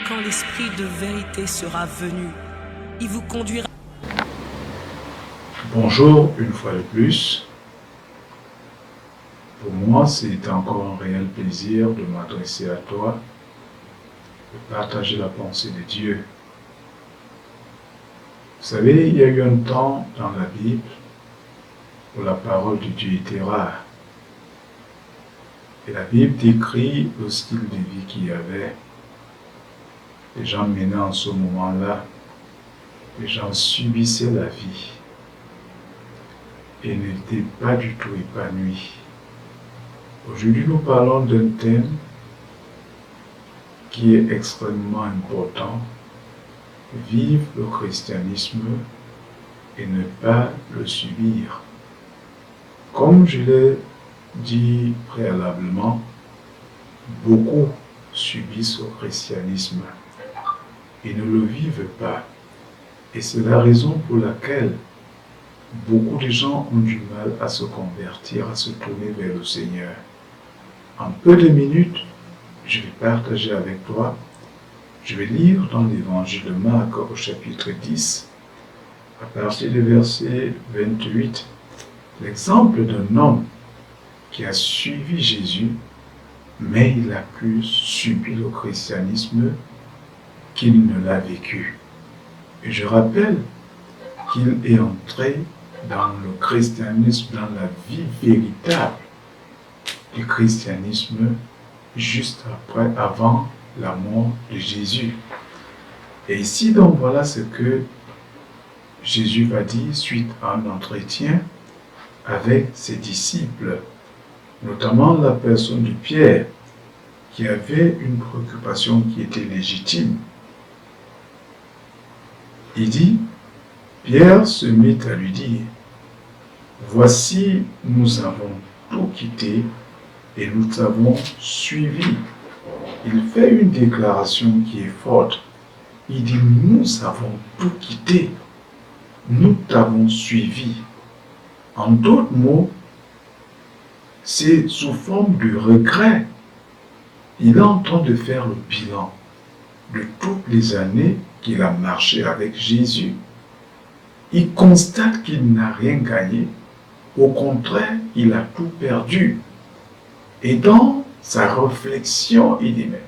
quand l'esprit de vérité sera venu, il vous conduira. Bonjour une fois de plus. Pour moi, c'est encore un réel plaisir de m'adresser à toi, de partager la pensée de Dieu. Vous savez, il y a eu un temps dans la Bible où la parole de Dieu était rare. Et la Bible décrit le style de vie qu'il y avait. Les gens menaient en ce moment-là, les gens subissaient la vie et n'étaient pas du tout épanouis. Aujourd'hui, nous parlons d'un thème qui est extrêmement important: vivre le christianisme et ne pas le subir. Comme je l'ai dit préalablement, beaucoup subissent le christianisme et ne le vivent pas. Et c'est la raison pour laquelle beaucoup de gens ont du mal à se convertir, à se tourner vers le Seigneur. En peu de minutes, je vais partager avec toi, je vais lire dans l'évangile de Marc au chapitre 10, à partir du verset 28, l'exemple d'un homme qui a suivi Jésus, mais il a pu subir le christianisme qu'il ne l'a vécu. Et je rappelle qu'il est entré dans le christianisme, dans la vie véritable du christianisme, juste après, avant la mort de Jésus. Et ici, donc, voilà ce que Jésus va dire suite à un entretien avec ses disciples, notamment la personne de Pierre, qui avait une préoccupation qui était légitime. Il dit, Pierre se mit à lui dire, « Voici, nous avons tout quitté et nous t'avons suivi. » Il fait une déclaration qui est forte. Il dit, « Nous avons tout quitté, nous t'avons suivi. » En d'autres mots, c'est sous forme de regret. Il est en train de faire le bilan de toutes les années qu'il a marché avec Jésus. Il constate qu'il n'a rien gagné. Au contraire, il a tout perdu. Et dans sa réflexion, il dit, mais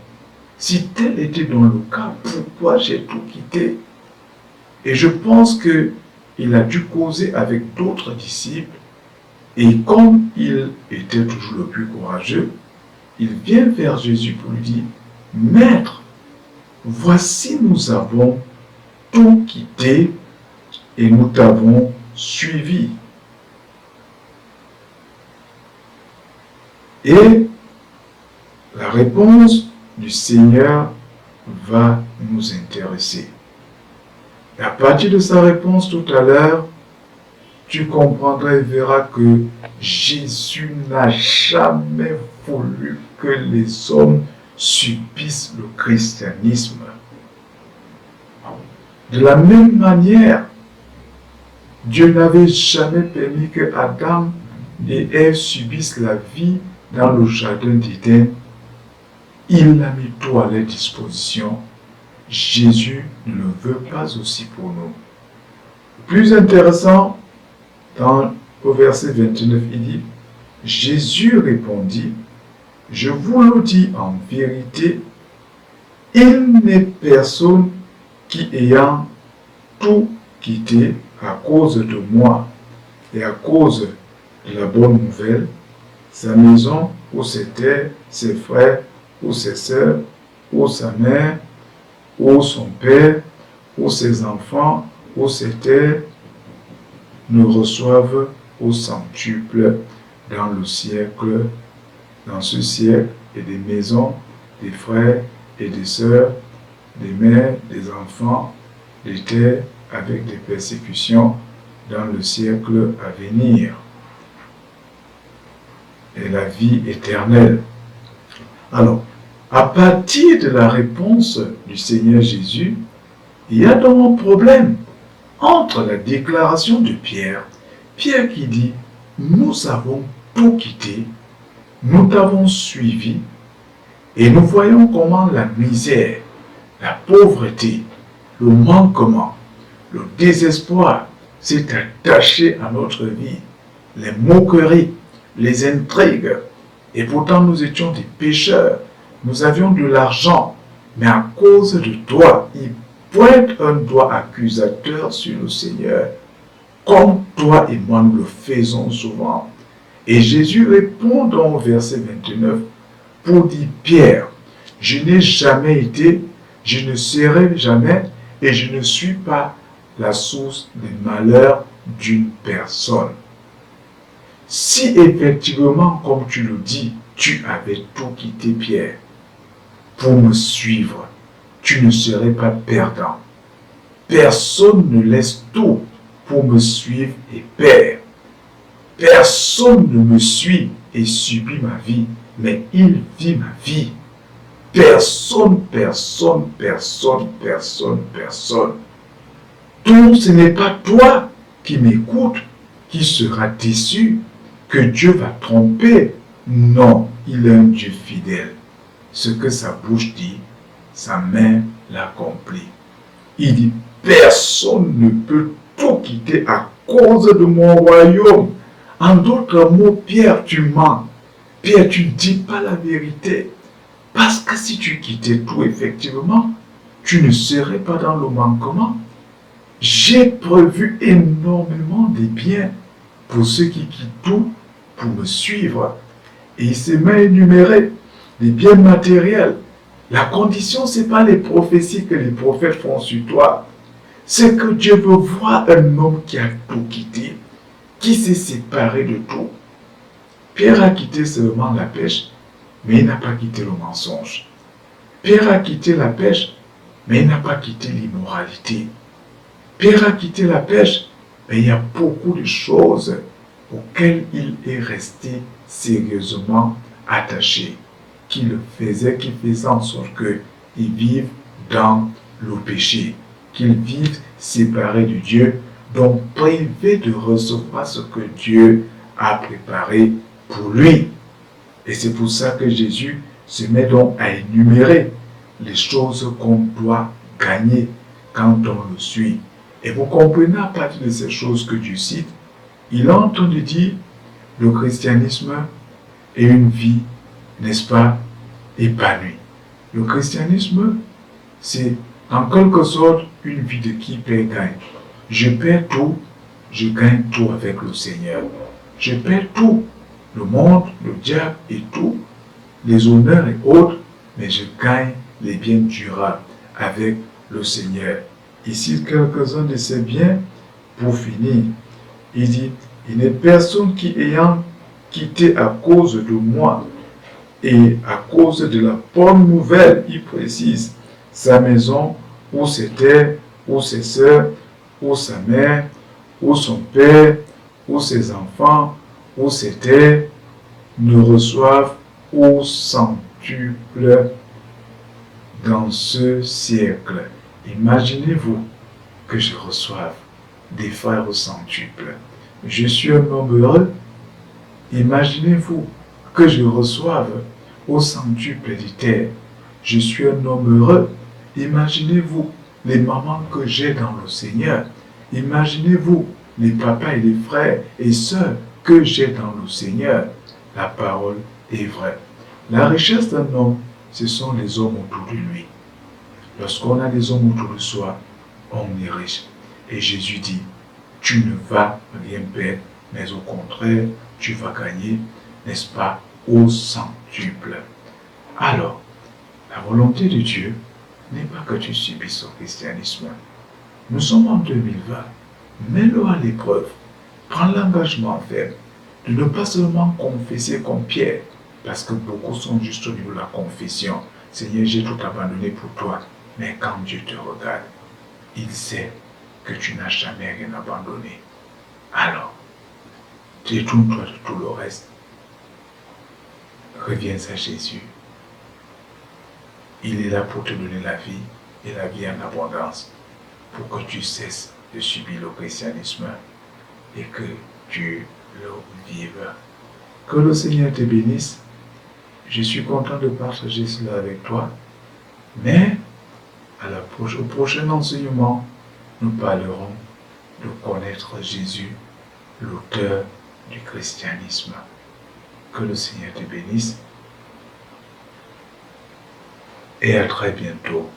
si tel était dans le cas, pourquoi j'ai tout quitté? Et je pense qu'il a dû causer avec d'autres disciples. Et comme il était toujours le plus courageux, il vient vers Jésus pour lui dire, « Maître, voici nous avons tout quitté et nous t'avons suivi. » Et la réponse du Seigneur va nous intéresser. Et à partir de sa réponse tout à l'heure, tu comprendras et verras que Jésus n'a jamais voulu que les hommes subissent le christianisme. De la même manière, Dieu n'avait jamais permis que Adam et Ève subissent la vie dans le jardin d'Éden. Il a mis tout à leur disposition. Jésus ne le veut pas aussi pour nous. Plus intéressant, au verset 29, il dit, « Jésus répondit, « Je vous le dis en vérité, il n'est personne qui ayant tout quitté à cause de moi et à cause de la bonne nouvelle, sa maison ou ses terres, ses frères ou ses sœurs, ou sa mère, ou son père, ou ses enfants, ou ses terres, ne reçoivent au centuple dans le siècle, dans ce siècle, et des maisons, des frères et des sœurs, des mères, des enfants, des terres, avec des persécutions dans le siècle à venir, et la vie éternelle. » Alors, à partir de la réponse du Seigneur Jésus, il y a donc un problème entre la déclaration de Pierre. Pierre qui dit, « Nous avons tout quitté, nous t'avons suivi, et nous voyons comment la misère, la pauvreté, le manquement, le désespoir s'est attaché à notre vie, les moqueries, les intrigues. Et pourtant nous étions des pécheurs, nous avions de l'argent, mais à cause de toi, il pointe un doigt accusateur sur le Seigneur, comme toi et moi nous le faisons souvent. Et Jésus répond dans le verset 29 pour dire, Pierre, je n'ai jamais été, je ne serai jamais, et je ne suis pas la source des malheurs d'une personne. Si effectivement, comme tu le dis, tu avais tout quitté, Pierre, pour me suivre, tu ne serais pas perdant. Personne ne laisse tout pour me suivre et perd. Personne ne me suit et subit ma vie, mais il vit ma vie. Personne. Donc ce n'est pas toi qui m'écoutes, qui sera déçu, que Dieu va tromper. Non, il est un Dieu fidèle. Ce que sa bouche dit, sa main l'accomplit. Il dit, personne ne peut tout quitter à cause de mon royaume. En d'autres mots, Pierre, tu mens. Pierre, tu ne dis pas la vérité. Parce que si tu quittais tout, effectivement, tu ne serais pas dans le manquement. J'ai prévu énormément de biens pour ceux qui quittent tout pour me suivre. Et il s'est même énuméré les biens matériels. La condition, ce n'est pas les prophéties que les prophètes font sur toi. C'est que Dieu veut voir un homme qui a tout quitté, qui s'est séparé de tout. Pierre a quitté seulement la pêche, mais il n'a pas quitté le mensonge. Pierre a quitté la pêche, mais il n'a pas quitté l'immoralité. Pierre a quitté la pêche, mais il y a beaucoup de choses auxquelles il est resté sérieusement attaché, qui faisaient en sorte qu'il vive dans le péché, qu'il vive séparé de Dieu, donc privé de recevoir ce que Dieu a préparé pour lui. Et c'est pour ça que Jésus se met donc à énumérer les choses qu'on doit gagner quand on le suit. Et vous comprenez à partir de ces choses que Dieu cite, il est en train de dire le christianisme est une vie, n'est-ce pas, épanouie. Le christianisme, c'est en quelque sorte une vie de qui perd-gagne. Je perds tout, je gagne tout avec le Seigneur. Je perds tout, le monde, le diable et tout, les honneurs et autres, mais je gagne les biens durables avec le Seigneur. Ici, quelques-uns de ces biens, pour finir, il dit, il n'est personne qui ayant quitté à cause de moi et à cause de la bonne nouvelle, il précise, sa maison, ou ses terres, ou ses sœurs, ou sa mère, ou son père, ou ses enfants, ou ses terres, ne reçoivent au centuple dans ce siècle. Imaginez-vous que je reçoive des frères au centuple. Je suis un homme heureux. Imaginez-vous que je reçoive au centuple des terres. Je suis un homme heureux. Imaginez-vous les mamans que j'ai dans le Seigneur. Imaginez-vous les papas et les frères et sœurs que j'ai dans le Seigneur. La parole est vraie. La richesse d'un homme, ce sont les hommes autour de lui. Lorsqu'on a des hommes autour de soi, on est riche. Et Jésus dit, tu ne vas rien perdre, mais au contraire, tu vas gagner, n'est-ce pas, au centuple. Alors, la volonté de Dieu n'est pas que tu subisses le christianisme. Nous sommes en 2020. Mets-le à l'épreuve. Prends l'engagement ferme de ne pas seulement confesser comme Pierre, parce que beaucoup sont juste au niveau de la confession. Seigneur, j'ai tout abandonné pour toi. Mais quand Dieu te regarde, il sait que tu n'as jamais rien abandonné. Alors, détourne-toi de tout le reste. Reviens à Jésus. Il est là pour te donner la vie et la vie en abondance, pour que tu cesses de subir le christianisme et que tu le vives. Que le Seigneur te bénisse. Je suis content de partager cela avec toi, mais au prochain enseignement, nous parlerons de connaître Jésus, l'auteur du christianisme. Que le Seigneur te bénisse et à très bientôt.